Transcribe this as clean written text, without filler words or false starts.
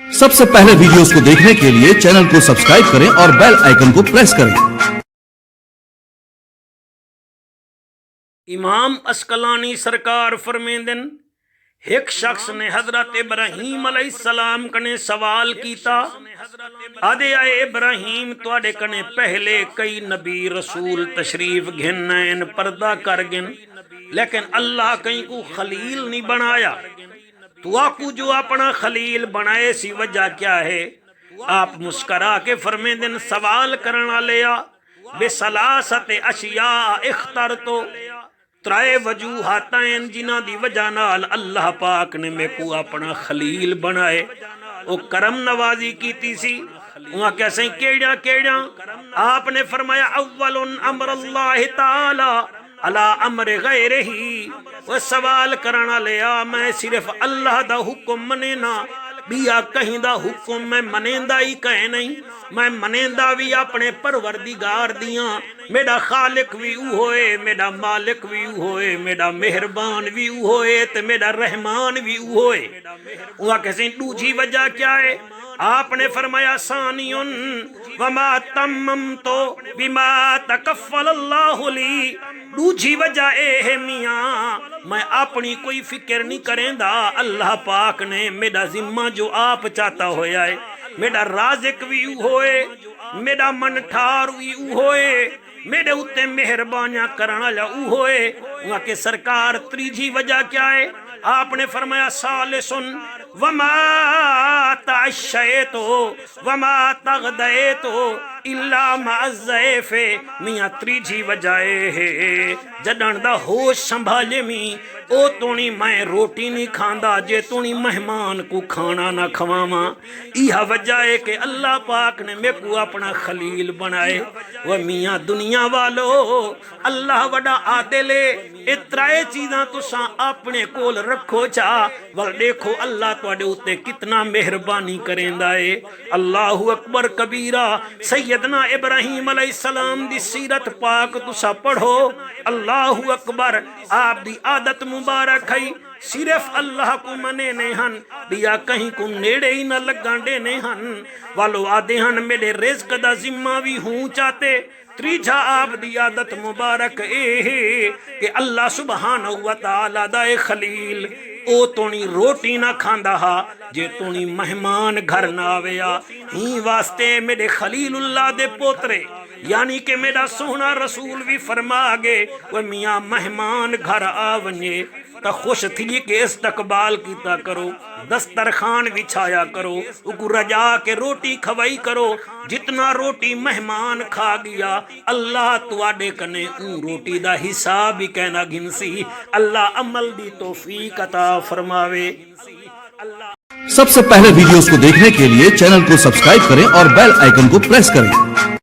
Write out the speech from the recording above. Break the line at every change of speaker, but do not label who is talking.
सबसे पहले वीडियोस को देखने के लिए चैनल को सब्सक्राइब करें और बेल आइकन को प्रेस करें।
इमाम अस्कलानी सरकार फरमेंदन, एक शख्स ने हजरत इब्राहीम अलैहिस्सलाम कने सवाल कीता, आदे आए इब्राहीम तुहाडे कने पहले कई नबी रसूल तशरीफ घिन पर्दा कर गिन, लेकिन अल्लाह कहीं को खलील नहीं बनाया। तू आकू जो अपना खलील बनाए सी वजह क्या है? आप मुस्करा के फरमेंदन, सवाल करना लिया बेसलासत अशिया इख्तर तो त्राए वजूहातां जिन्हां दी वजह नाल अल्लाह पाक ने मैं को अपना खलील बनाए। ओ करम नवाजी कीती सी। वहां कैसे केड़ा केड़ा? आपने फरमाया, अव्वलुन अमरुल्लाह ताला अला अमर गैरिही। वो सवाल करना लिया, मैं सिर्फ अल्लाह दा हुक्म मने ना, बिया कहीं दा हुक्म मैं मनेंदा ही कहे नहीं। मैं मनेंदा भी अपने परवरदिगार दियां। मेरा खालिक भी होए, मेरा मालिक भी होए, मेरा मेहरबान भी होए ते मेरा रहमान भी होए। वहां कैसे दूजी वजह क्या है? आपने फरमाया, सानियुन वमा तम्मम तो बिमा तकफ़ल अल्लाहु ली। दूजी वजह ए है मियाँ, मैं अपनी कोई फिक्र नहीं करेंदा, अल्लाह पाक ने मेरा जिम्मा जो आप चाहता होया है। मेरा राज़िक भी होए, मेरा मनठार भी होए, मेरे उत्ते मेहरबानियां करने वाला होए। वहां के सरकार तीजी वजह क्या है? आपने फरमाया, सालिसुन वमा तअशयतो वमा तगदयतो इल्ला मअज़्ज़ैफ़े। मियां तीजी वजह है जडन दा होश संभाले मी ओ तोनी मैं रोटी नहीं खांदा जे तोनी मेहमान को खाना ना खवावा। यह वजह है कि अल्लाह पाक ने मेरे को अपना खलील बनाए। वह मियाँ दुनिया वालो, अल्लाह वड़ा आदिले। ये त्राए चीज़ां तुसां अपने कोल रखो चा, वल देखो अल्लाह तुहाडे उत्ते कितना मेहरबानी करेंदा है। अल्लाहु अकबर कबीरा। सैयदना इब्राहीम अलैहिस्सलाम दी सीरत पाक तुसा पढ़ो। अल्लाहु अकबर। आप दी आदत मुबारक है, सिर्फ अल्लाह को मने ने हन, बिया कहीं को नेड़े ही न लगांडे ने हन। वालो आदे हन मेरे रिज़्क दा जिम्मा भी हूँ चाहते। त्रीजा आप दी आदत मुबारक ए कि अल्लाह सुबहानहू व तआला दा खलील ओ तोनी रोटी ना खांदा हा जे तोनी मेहमान घर ना आवेया। ही वास्ते मेरे खलीलुल्लाह दे पोतरे यानी कि मेरा सोहना रसूल भी फरमा गए, वह मियाँ मेहमान घर आवने तो खुश थी के इस्तकबाल कीता करो, दस्तरखान बिछाया करो, उको रजा के रोटी खवाई करो। जितना रोटी मेहमान खा गया अल्लाह तुआडे कने रोटी दा हिसाब ही कहना गिनसी। अल्लाह अमल दी तौफीक अता फरमावे।
सबसे पहले वीडियोस को देखने के लिए चैनल को सब्सक्राइब करें और बेल आइकन को प्रेस करें।